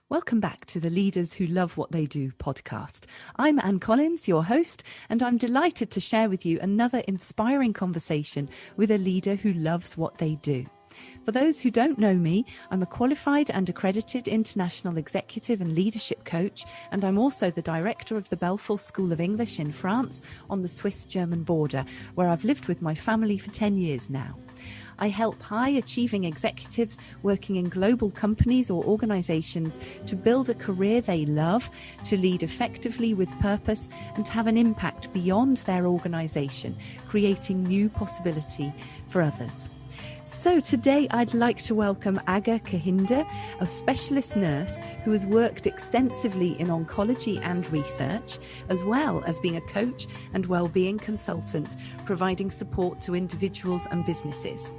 Welcome back to the Leaders Who Love What They Do podcast. I'm Anne Collins, your host, and I'm delighted to share with you another inspiring conversation with a leader who loves what they do. For those who don't know me, I'm a qualified and accredited international executive and leadership coach, and I'm also the director of the Belfort School of English in France on the Swiss-German border, where I've lived with my family for 10 years now. I help high-achieving executives working in global companies or organisations to build a career they love, to lead effectively with purpose, and to have an impact beyond their organisation, creating new possibility for others. So today I'd like to welcome Aga Kehinde, a specialist nurse who has worked extensively in oncology and research, as well as being a coach and wellbeing consultant, providing support to individuals and businesses.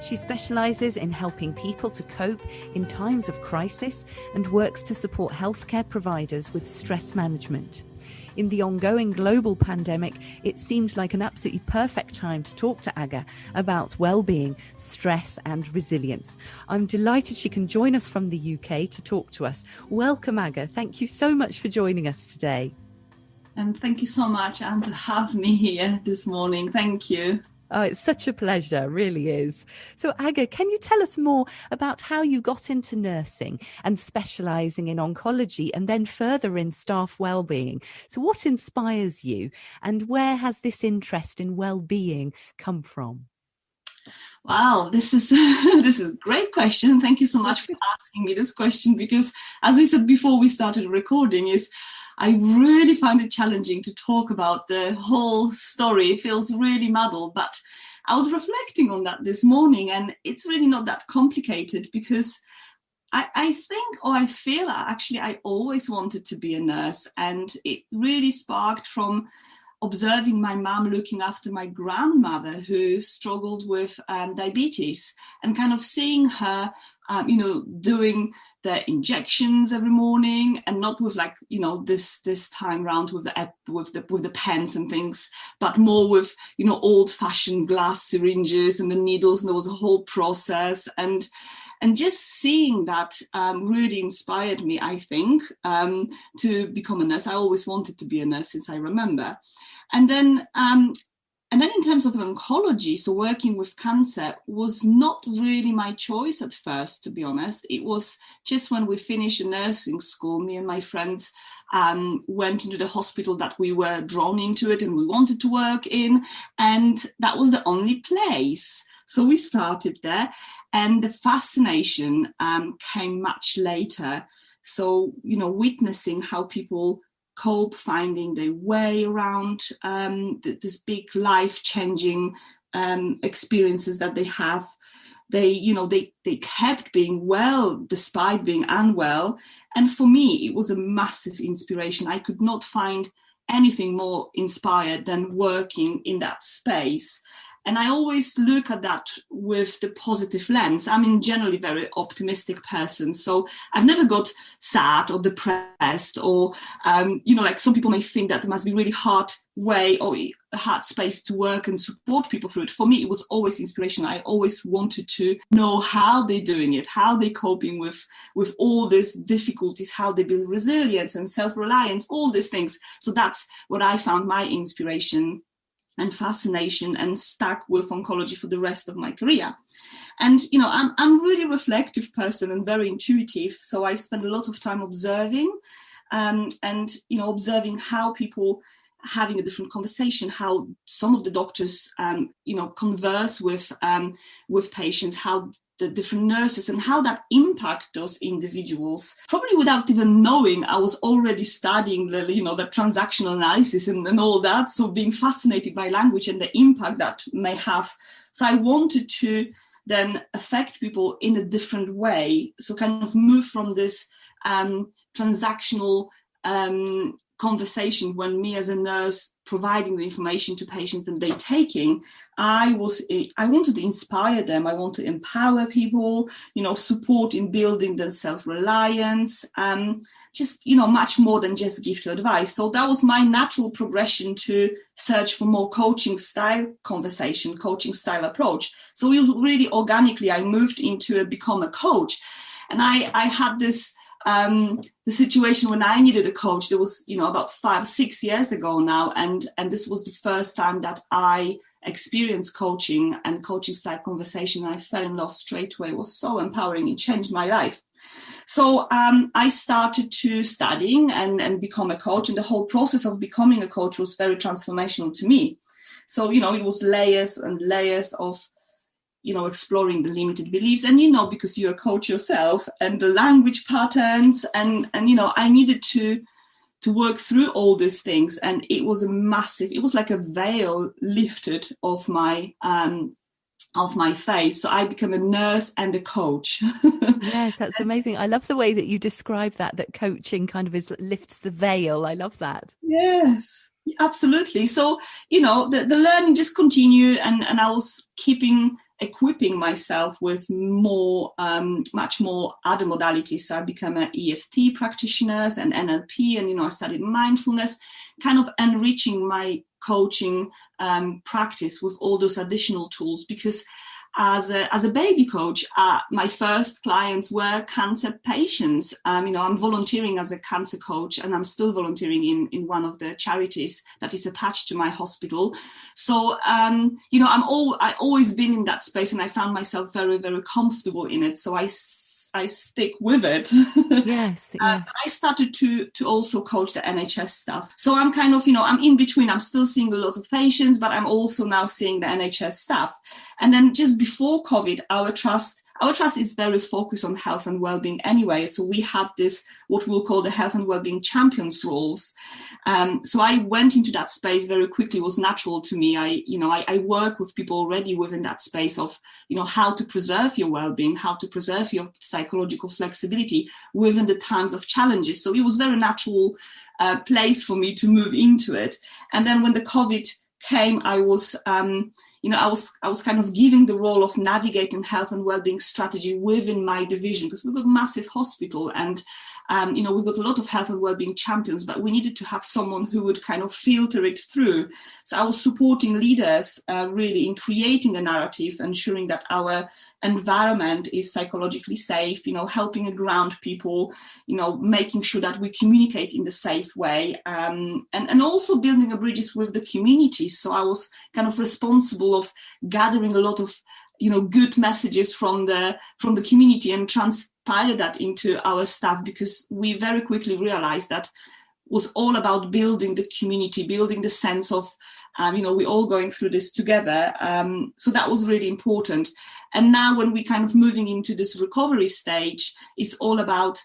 She specialises in helping people to cope in times of crisis and works to support healthcare providers with stress management. In the ongoing global pandemic, it seemed like an absolutely perfect time to talk to Aga about well-being, stress and resilience. I'm delighted she can join us from the UK to talk to us. Welcome, Aga. Thank you so much for joining us today. And thank you so much, Anne, to have me here this morning. Thank you. Oh, it's such a pleasure, really is. So, Aga, can you tell us more about how you got into nursing and specialising in oncology and then further in staff wellbeing? So what inspires you and where has this interest in wellbeing come from? Wow, this is a great question. Thank you so much for asking me this question because, as we said before we started recording, I really find it challenging to talk about the whole story. It feels really muddled, but I was reflecting on that this morning and it's really not that complicated because I always wanted to be a nurse, and it really sparked from observing my mum looking after my grandmother who struggled with diabetes, and kind of seeing her, doing the injections every morning, and not with this time round with the pens and things, but more with old-fashioned glass syringes and the needles, and there was a whole process, and just seeing that really inspired me, I think, to become a nurse. I always wanted to be a nurse since I remember. And then in terms of oncology, so working with cancer was not really my choice at first, to be honest. It was just when we finished a nursing school, me and my friends went into the hospital that we were drawn into it and we wanted to work in. And that was the only place. So we started there, and the fascination came much later. So, witnessing how people cope, finding their way around this big life-changing experiences that they have. They kept being well despite being unwell. And for me, it was a massive inspiration. I could not find anything more inspired than working in that space. And I always look at that with the positive lens. I'm generally a very optimistic person. So I've never got sad or depressed or, like some people may think that it must be really hard way or a hard space to work and support people through it. For me, it was always inspiration. I always wanted to know how they're doing it, how they're coping with all these difficulties, how they build resilience and self-reliance, all these things. So that's what I found my inspiration and fascination, and stuck with oncology for the rest of my career. And, I'm really reflective person and very intuitive. So I spend a lot of time observing and observing how people having a different conversation, how some of the doctors, converse with patients, how the different nurses and how that impact those individuals. Probably without even knowing, I was already studying the transactional analysis and all that. So being fascinated by language and the impact that may have. So I wanted to then affect people in a different way. So kind of move from this transactional conversation when me as a nurse providing the information to patients that they're taking, I wanted to inspire them. I want to empower people, support in building their self-reliance, much more than just give to advice. So that was my natural progression to search for more coaching style conversation, coaching style approach. So it was really organically, I moved into become a coach. And I had this the situation when I needed a coach, there was, about 5-6 years ago now. And this was the first time that I experienced coaching and coaching style conversation. And I fell in love straight away. It was so empowering. It changed my life. So I started to studying and become a coach. And the whole process of becoming a coach was very transformational to me. So, it was layers and layers of, exploring the limited beliefs. And, because you're a coach yourself, and the language patterns and I needed to work through all these things. And it was it was like a veil lifted off my face. So I became a nurse and a coach. Yes, that's amazing. I love the way that you describe that coaching kind of lifts the veil. I love that. Yes, absolutely. So, the learning just continued, and I was equipping myself with much more other modalities. So I became an EFT practitioner and NLP, and, I studied mindfulness, kind of enriching my coaching practice with all those additional tools, because as a baby coach, my first clients were cancer patients. I'm volunteering as a cancer coach, and I'm still volunteering in one of the charities that is attached to my hospital. So, I always been in that space, and I found myself very, very comfortable in it. So I stick with it. Yes. I started to also coach the NHS stuff. So I'm kind of, I'm in between. I'm still seeing a lot of patients, but I'm also now seeing the NHS stuff. And then just before COVID, our trust is very focused on health and well-being anyway. So we had this, what we'll call the health and well-being champions roles. So I went into that space very quickly. It was natural to me. I work with people already within that space of, how to preserve your well-being, how to preserve your psychological flexibility within the times of challenges. So it was very natural place for me to move into it. And then when the COVID came, I was kind of giving the role of navigating health and well-being strategy within my division, because we've got a massive hospital, and we've got a lot of health and well-being champions, but we needed to have someone who would kind of filter it through. So I was supporting leaders really in creating a narrative, ensuring that our environment is psychologically safe, helping ground people, making sure that we communicate in the safe way, and also building bridges with the community. So I was kind of responsible of gathering a lot of good messages from the community and transpire that into our staff, because we very quickly realized that was all about building the community, building the sense of we're all going through this together. So that was really important. And now when we're kind of moving into this recovery stage, it's all about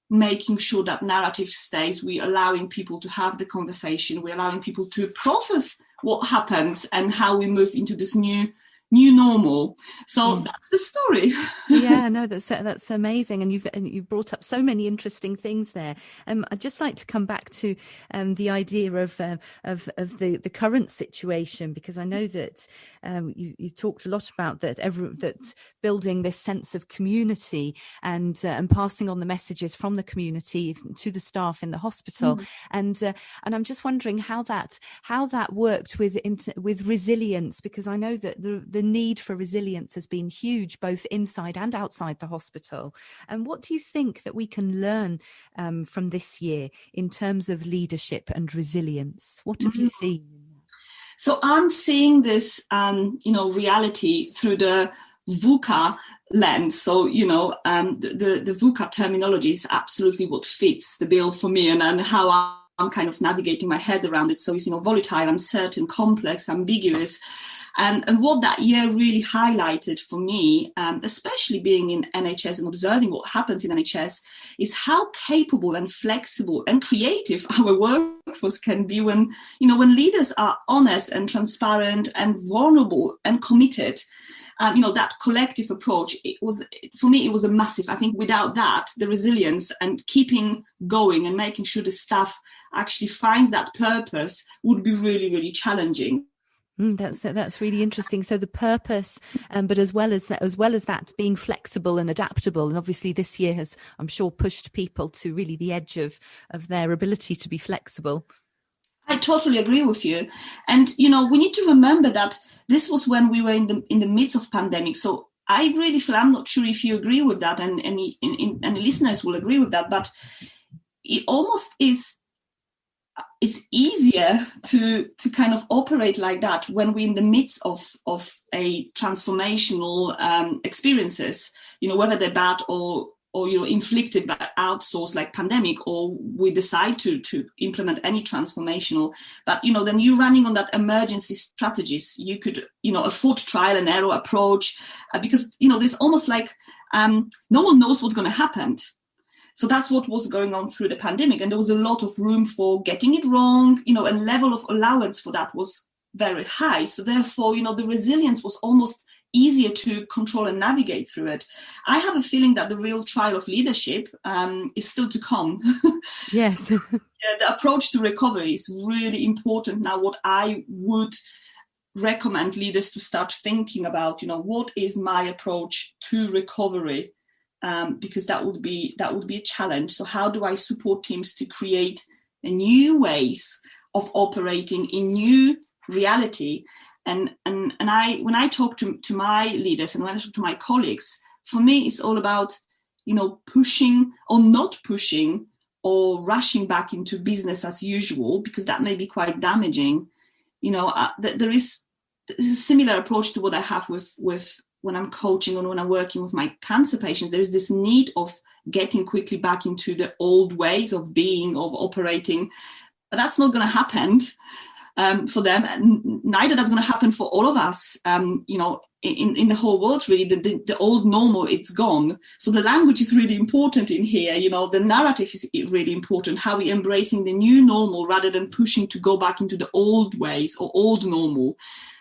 making sure that narrative stays. We're allowing people to have the conversation. We're allowing people to process what happens and how we move into this new normal. So that's the story. Yeah, no, that's amazing, and you've brought up so many interesting things there. I'd just like to come back to the idea of the current situation, because I know that you talked a lot about that building this sense of community and passing on the messages from the community to the staff in the hospital, and I'm just wondering how that worked with resilience, because I know that the need for resilience has been huge both inside and outside the hospital. And what do you think that we can learn from this year in terms of leadership and resilience? What have you seen? So I'm seeing this, reality through the VUCA lens. So, the VUCA terminology is absolutely what fits the bill for me, and how I'm kind of navigating my head around it. So it's, volatile, uncertain, complex, ambiguous. And what that year really highlighted for me, especially being in NHS and observing what happens in NHS, is how capable and flexible and creative our workforce can be when leaders are honest and transparent and vulnerable and committed. That collective approach, it was a massive. I think without that, the resilience and keeping going and making sure the staff actually finds that purpose would be really, really challenging. That's really interesting. So the purpose, but as well as that, being flexible and adaptable. And obviously this year has, I'm sure, pushed people to really the edge of their ability to be flexible. I totally agree with you. And, we need to remember that this was when we were in the midst of pandemic. So I really feel, I'm not sure if you agree with that, and any listeners will agree with that, but it almost is, it's easier to kind of operate like that when we're in the midst of a transformational experiences, whether they're bad or inflicted by outsource like pandemic, or we decide to implement any transformational. But then you're running on that emergency strategies. You could afford trial and error approach, because there's almost like no one knows what's going to happen. So that's what was going on through the pandemic, and there was a lot of room for getting it wrong, and level of allowance for that was very high. So therefore, the resilience was almost easier to control and navigate through it. I have a feeling that the real trial of leadership is still to come. Yes. So, the approach to recovery is really important. Now, what I would recommend leaders to start thinking about, what is my approach to recovery? Because that would be a challenge. So how do I support teams to create new ways of operating in new reality? And when I talk to my leaders and when I talk to my colleagues, for me it's all about pushing or not pushing or rushing back into business as usual, because that may be quite damaging. There is a similar approach to what I have with when I'm coaching or when I'm working with my cancer patients. There's this need of getting quickly back into the old ways of being, of operating. But that's not going to happen for them. And neither that's going to happen for all of us. In the whole world, really, the old normal, it's gone. So the language is really important in here. The narrative is really important, how we're embracing the new normal rather than pushing to go back into the old ways or old normal.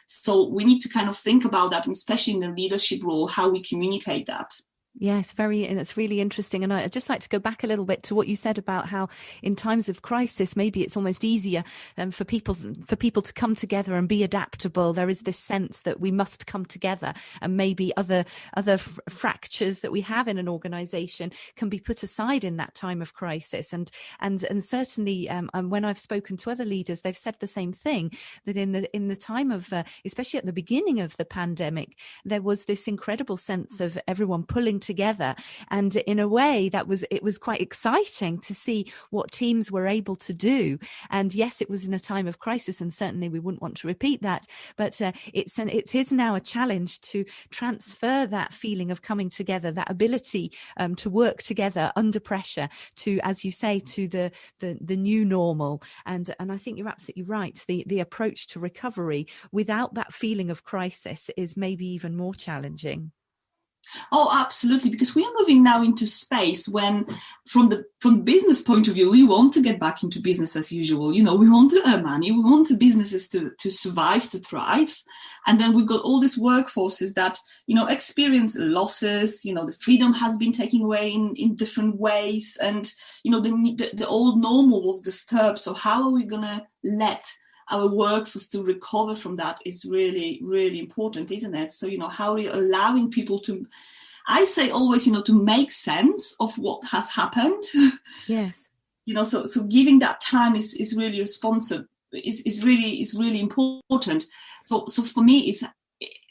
So we need to kind of think about that, and especially in the leadership role, how we communicate that. Yes, and it's really interesting. And I'd just like to go back a little bit to what you said about how in times of crisis, maybe it's almost easier for people to come together and be adaptable. There is this sense that we must come together, and maybe other fractures that we have in an organization can be put aside in that time of crisis. And certainly when I've spoken to other leaders, they've said the same thing, that in the time of, especially at the beginning of the pandemic, there was this incredible sense of everyone pulling together, and in a way it was quite exciting to see what teams were able to do. And yes, it was in a time of crisis, and certainly we wouldn't want to repeat that, but it is now a challenge to transfer that feeling of coming together, that ability to work together under pressure, to, as you say, to the new normal. And I think you're absolutely right. The approach to recovery without that feeling of crisis is maybe even more challenging. Oh, absolutely, because we are moving now into space when, from business point of view, we want to get back into business as usual. We want to earn money, we want the businesses to survive, to thrive. And then we've got all these workforces that, experience losses, the freedom has been taken away in different ways. And, the old normal was disturbed. So how are we going to let our workforce to recover from that is really, really important, isn't it? So, how are we allowing people to, I say always, to make sense of what has happened. Yes. So giving that time is really responsive, is really important. So for me, it's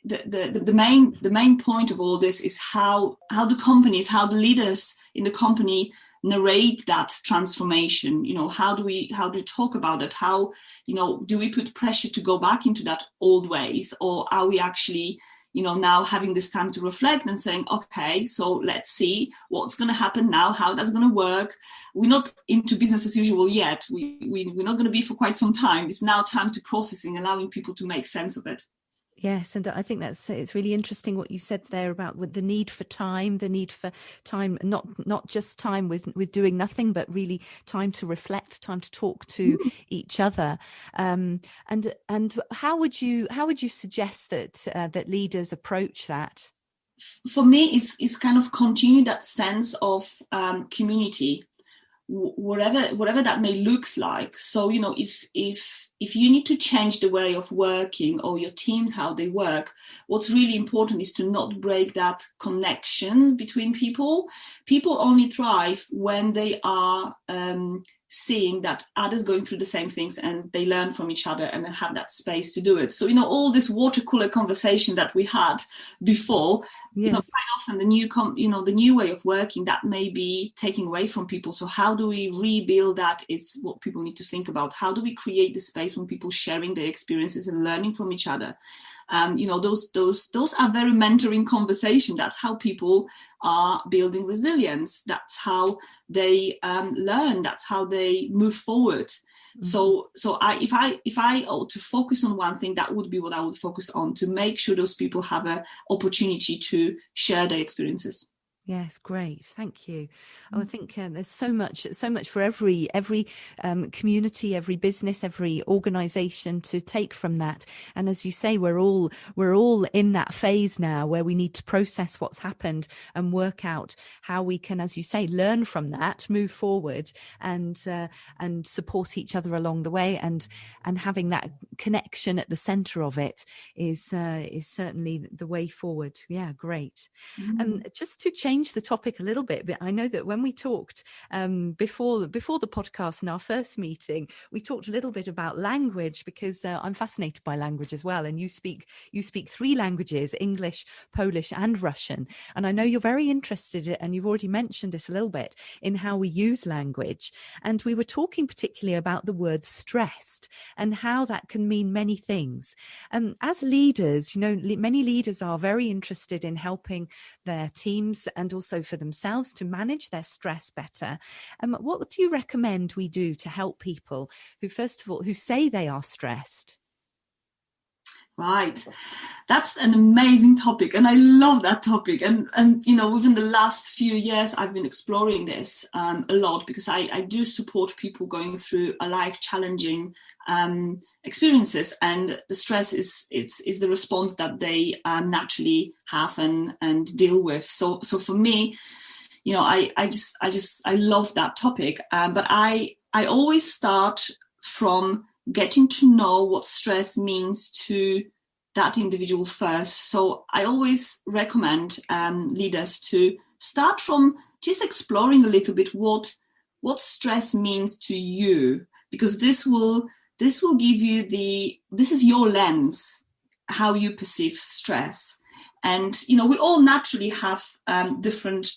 the main point of all this is how the leaders in the company narrate that transformation. How do we talk about it? How, do we put pressure to go back into that old ways, or are we actually, now having this time to reflect and saying, okay, so let's see what's going to happen now, how that's going to work. We're not into business as usual yet. We're not going to be for quite some time. It's now time to processing, allowing people to make sense of it. Yes, and I think it's really interesting what you said there about with the need for time, not just time with doing nothing, but really time to reflect, time to talk to each other. And how would you suggest that leaders approach that? For me, it's kind of continue that sense of community, whatever that may look like. So, if you need to change the way of working or your teams, how they work, what's really important is to not break that connection between people. People only thrive when they are seeing that others going through the same things and they learn from each other and have that space to do it. So, all this water cooler conversation that we had before, yes. quite often the new way of working that may be taking away from people. So how do we rebuild that is what people need to think about. How do we create the space when people sharing their experiences and learning from each other? Those are very mentoring conversation. That's how people are building resilience. That's how they learn. That's how they move forward. Mm-hmm. So if I ought to focus on one thing, that would be what I would focus on, to make sure those people have an opportunity to share their experiences. Yes, great. Thank you. I think there's so much for every community, every business, every organisation to take from that. And as you say, we're all in that phase now where we need to process what's happened and work out how we can, as you say, learn from that, move forward, and support each other along the way. And having that connection at the centre of it is certainly the way forward. Yeah, great. Just to change the topic a little bit, but I know that when we talked before the podcast in our first meeting, we talked a little bit about language, because I'm fascinated by language as well, and you speak 3 languages: English, Polish and Russian, and I know you're very interested in, and you've already mentioned it a little bit, in how we use language. And we were talking particularly about the word stressed and how that can mean many things. As leaders, many leaders are very interested in helping their teams and also for themselves to manage their stress better. What do you recommend we do to help people who, first of all, who say they are stressed? Right. That's an amazing topic. And I love that topic. And within the last few years, I've been exploring this a lot, because I do support people going through a life challenging experiences. And the stress is the response that they naturally have and deal with. So for me, I love that topic. But I always start from getting to know what stress means to that individual first. So I always recommend leaders to start from just exploring a little bit what stress means to you, because this will give you this is your lens, how you perceive stress. And we all naturally have different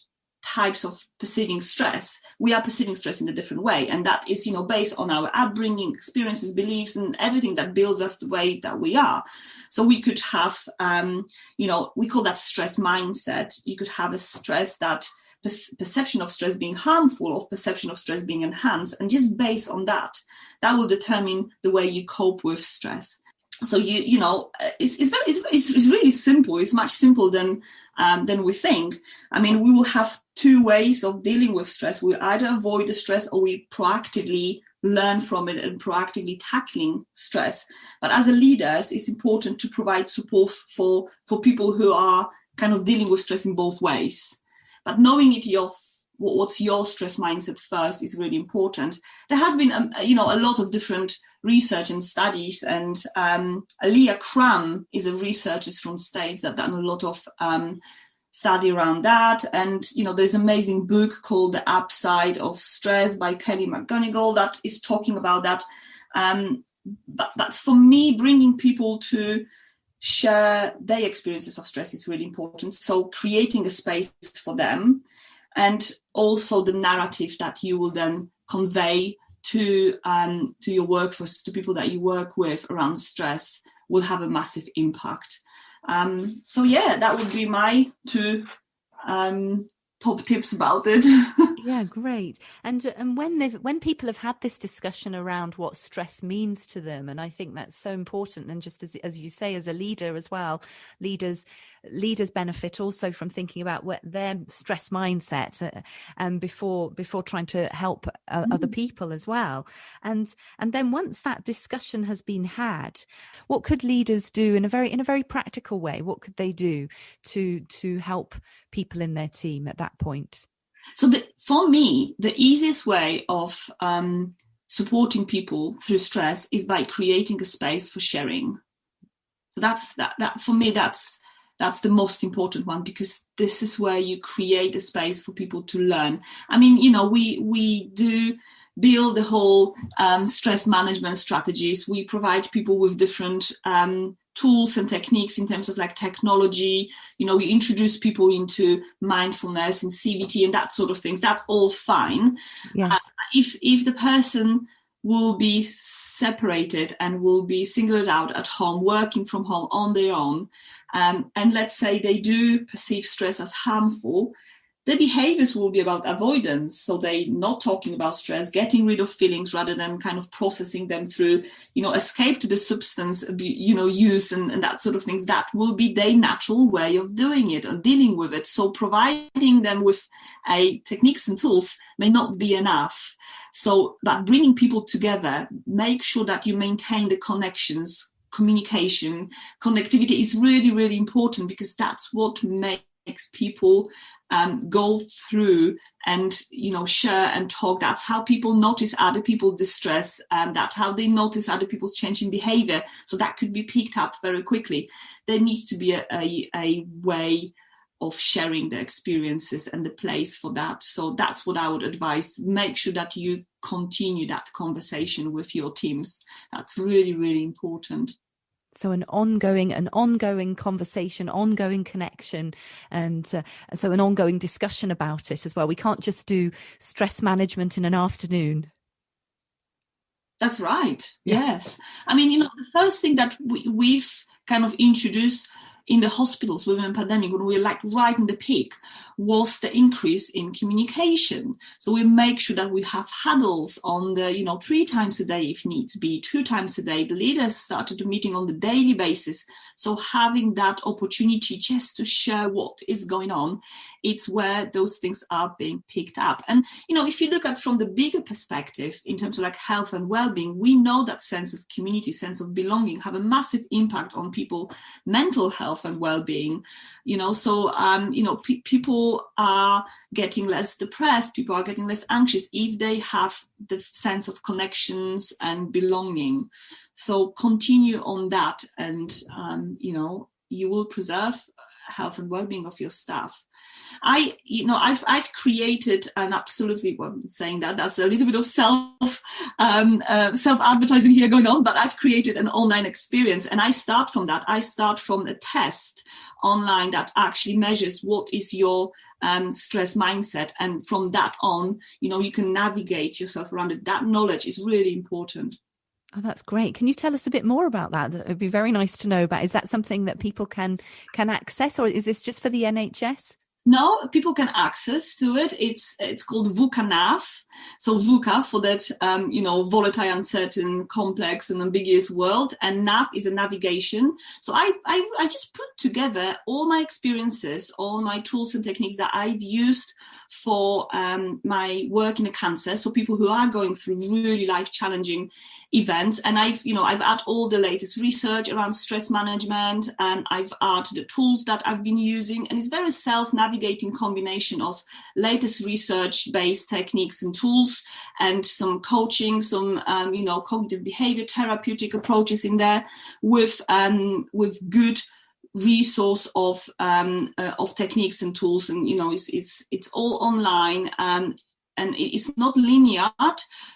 types of perceiving stress. We are perceiving stress in a different way, and that is based on our upbringing, experiences, beliefs, and everything that builds us the way that we are. So we could have we call that stress mindset. You could have a stress that perception of stress being harmful, or perception of stress being enhanced, and just based on that will determine the way you cope with stress. So it's really simple. It's much simpler than we think. I mean, we will have 2 ways of dealing with stress. We either avoid the stress, or we proactively learn from it and proactively tackling stress. But as a leaders, it's important to provide support for people who are kind of dealing with stress in both ways. But knowing what's your stress mindset first is really important. There has been a lot of different research and studies, and Leah Cram is a researcher from States that done a lot of study around that. And there's an amazing book called The Upside of Stress by Kelly McGonigal that is talking about that. But for me, bringing people to share their experiences of stress is really important. So creating a space for them, and also the narrative that you will then convey to your workforce, to people that you work with around stress, will have a massive impact. That would be my 2 top tips about it. Yeah, great. And when people have had this discussion around what stress means to them, and I think that's so important. And just as you say, as a leader as well, leaders benefit also from thinking about what their stress mindset and before trying to help other people as well. And then once that discussion has been had, what could leaders do in a very practical way? What could they do to help people in their team at that point? So for me, the easiest way of supporting people through stress is by creating a space for sharing. So that for me, that's the most important one, because this is where you create a space for people to learn. I mean, we do build the whole stress management strategies. We provide people with different tools and techniques in terms of like technology. We introduce people into mindfulness and CBT and that sort of things. That's all fine. Yes. If the person will be separated and will be singled out at home, working from home on their own, and let's say they do perceive stress as harmful, the behaviors will be about avoidance. So they're not talking about stress, getting rid of feelings rather than kind of processing them through, escape to the substance, use and that sort of things. That will be their natural way of doing it and dealing with it. So providing them with techniques and tools may not be enough. So, but bringing people together, make sure that you maintain the connections, communication, connectivity is really, really important, because that's what makes people go through and share and talk. That's how people notice other people's distress, and that's how they notice other people's changing behavior. So that could be picked up very quickly. There needs to be a way of sharing the experiences and the place for that. So that's what I would advise. Make sure that you continue that conversation with your teams. That's really, really important. So an ongoing conversation, ongoing connection, and so an ongoing discussion about it as well. We can't just do stress management in an afternoon. That's right. Yes. I mean, the first thing that we've kind of introduced in the hospitals within the pandemic, when we were like right in the peak, was the increase in communication. So we make sure that we have huddles on the, 3 times a day if needs be, 2 times a day. The leaders started meeting on the daily basis. So having that opportunity just to share what is going on, it's where those things are being picked up. And, if you look at from the bigger perspective in terms of like health and well-being, we know that sense of community, sense of belonging have a massive impact on people's mental health and well-being. People are getting less depressed, people are getting less anxious if they have the sense of connections and belonging. So continue on that, and you will preserve health and well-being of your staff. I've created an absolutely, well, saying that's a little bit of self-advertising here going on, but I've created an online experience, and I start from that. I start from a test online that actually measures what is your stress mindset, and from that on, you can navigate yourself around it. That knowledge is really important. Oh, that's great. Can you tell us a bit more about that? It'd be very nice to know about. Is that something that people can access, or is this just for the NHS? No, people can access to it. It's called VUCA NAV. So VUCA for that, volatile, uncertain, complex, and ambiguous world. And NAV is a navigation. So I just put together all my experiences, all my tools and techniques that I've used for my work in cancer. So people who are going through really life-challenging events. And I've added all the latest research around stress management, and I've added the tools that I've been using. And it's very self-navigating combination of latest research-based techniques and tools, and some coaching, some cognitive behavior therapeutic approaches in there, with good resource of techniques and tools. And it's all online, and it's not linear.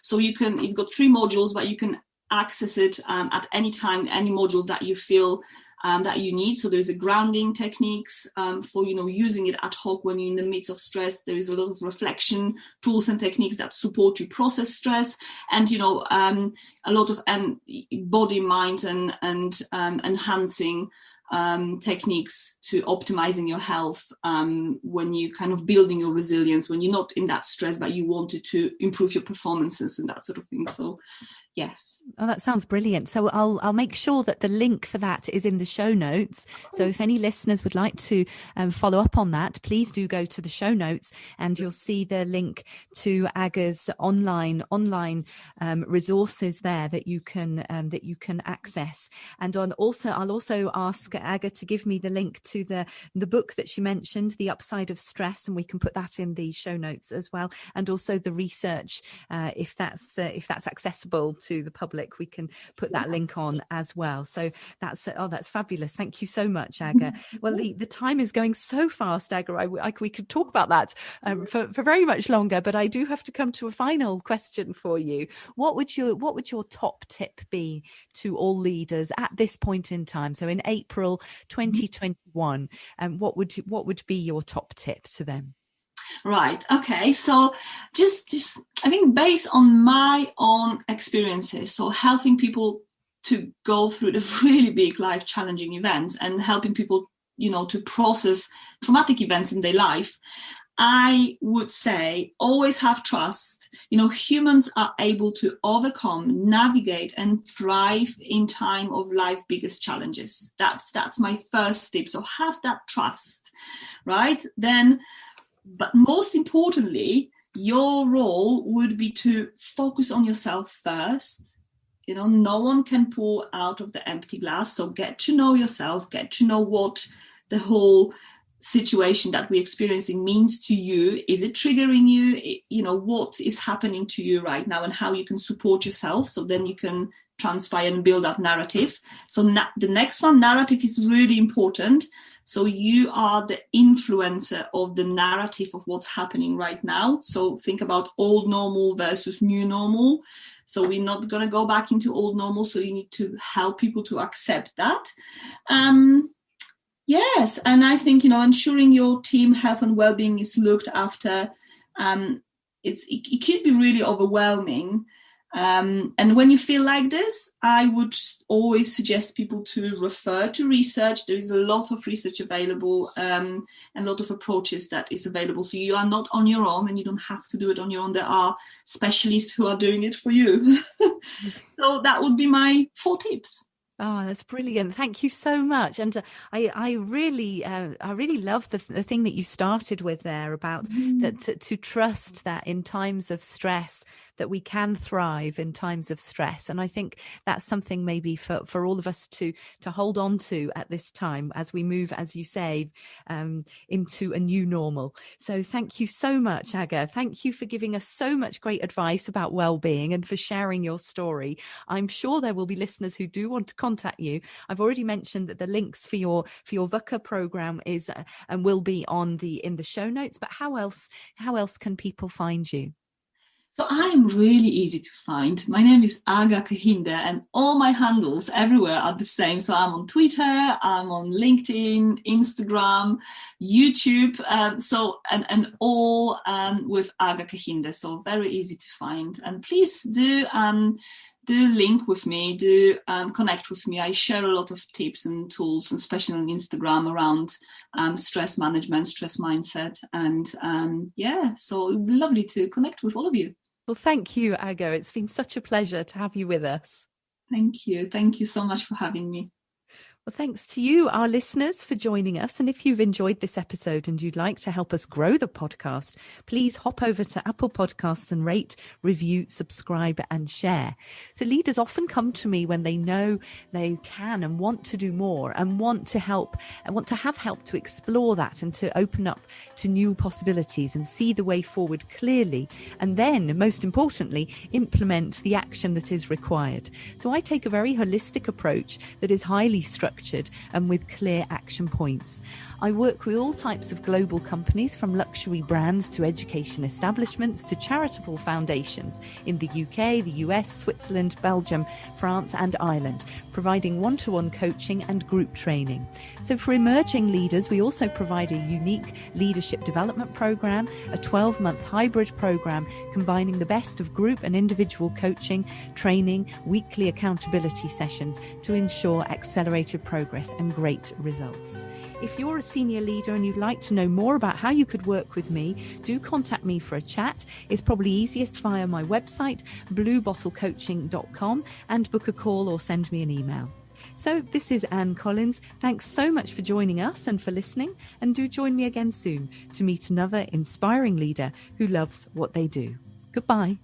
So you've got 3 modules, but you can access it at any time, any module that you feel that you need. So there is a grounding techniques for using it ad hoc when you're in the midst of stress. There is a lot of reflection tools and techniques that support you process stress, and a lot of body, mind, and enhancing techniques to optimizing your health when you kind of building your resilience, when you're not in that stress but you wanted to improve your performances and that sort of thing. So yes. Oh, that sounds brilliant. So I'll make sure that the link for that is in the show notes. So if any listeners would like to follow up on that, please do go to the show notes, and you'll see the link to Aga's online resources there that you can access. And I'll also ask Aga to give me the link to the book that she mentioned, The Upside of Stress, and we can put that in the show notes as well. And also the research, if that's accessible to the public, we can put that link on as well. So that's fabulous. Thank you so much, Aga. Well, the time is going so fast, Aga. We could talk about that for very much longer, but I do have to come to a final question for you. What would your top tip be to all leaders at this point in time? So in April 2021, what would be your top tip to them? Right. Okay. So just I think based on my own experiences, so helping people to go through the really big life challenging events and helping people, to process traumatic events in their life, I would say always have trust. Humans are able to overcome, navigate, and thrive in time of life's biggest challenges. That's my first tip. So have that trust, right? Then, but most importantly, your role would be to focus on yourself first. No one can pour out of the empty glass. So get to know yourself, get to know what the whole situation that we're experiencing means to you. Is it triggering you? What is happening to you right now and how you can support yourself. So then you can transpire and build that narrative. So the next one, narrative, is really important. So you are the influencer of the narrative of what's happening right now. So think about old normal versus new normal. So we're not going to go back into old normal. So you need to help people to accept that. Yes, and I think, ensuring your team health and well-being is looked after, it could be really overwhelming. And when you feel like this, I would always suggest people to refer to research. There is a lot of research available and a lot of approaches that is available. So you are not on your own and you don't have to do it on your own. There are specialists who are doing it for you. So that would be my 4 tips. Oh, that's brilliant. Thank you so much. And I really love the thing that you started with there about that to trust that in times of stress, that we can thrive in times of stress. And I think that's something maybe for all of us to hold on to at this time as we move, as you say, into a new normal. So thank you so much, Aga. Thank you for giving us so much great advice about well-being and for sharing your story. I'm sure there will be listeners who do want to contact you. I've already mentioned that the links for your VUCA program is and will be in the show notes. But how else can people find you? So I am really easy to find. My name is Aga Kehinde and all my handles everywhere are the same. So I'm on Twitter, I'm on LinkedIn, Instagram, YouTube. And all with Aga Kehinde. So very easy to find. And please do link with me, connect with me. I share a lot of tips and tools, especially on Instagram, around stress management, stress mindset. And so lovely to connect with all of you. Well, thank you, Aga. It's been such a pleasure to have you with us. Thank you. Thank you so much for having me. Well, thanks to you, our listeners, for joining us. And if you've enjoyed this episode and you'd like to help us grow the podcast, please hop over to Apple Podcasts and rate, review, subscribe and share. So leaders often come to me when they know they can and want to do more and want to have help to explore that and to open up to new possibilities and see the way forward clearly. And then, most importantly, implement the action that is required. So I take a very holistic approach that is highly structured and with clear action points. I work with all types of global companies, from luxury brands to education establishments to charitable foundations in the UK, the US, Switzerland, Belgium, France and Ireland, providing one-to-one coaching and group training. So for emerging leaders, we also provide a unique leadership development program, a 12-month hybrid program combining the best of group and individual coaching, training, weekly accountability sessions to ensure accelerated progress and great results. If you're a senior leader and you'd like to know more about how you could work with me, do contact me for a chat. It's probably easiest via my website, bluebottlecoaching.com, and book a call or send me an email. So this is Anne Collins. Thanks so much for joining us and for listening. And do join me again soon to meet another inspiring leader who loves what they do. Goodbye.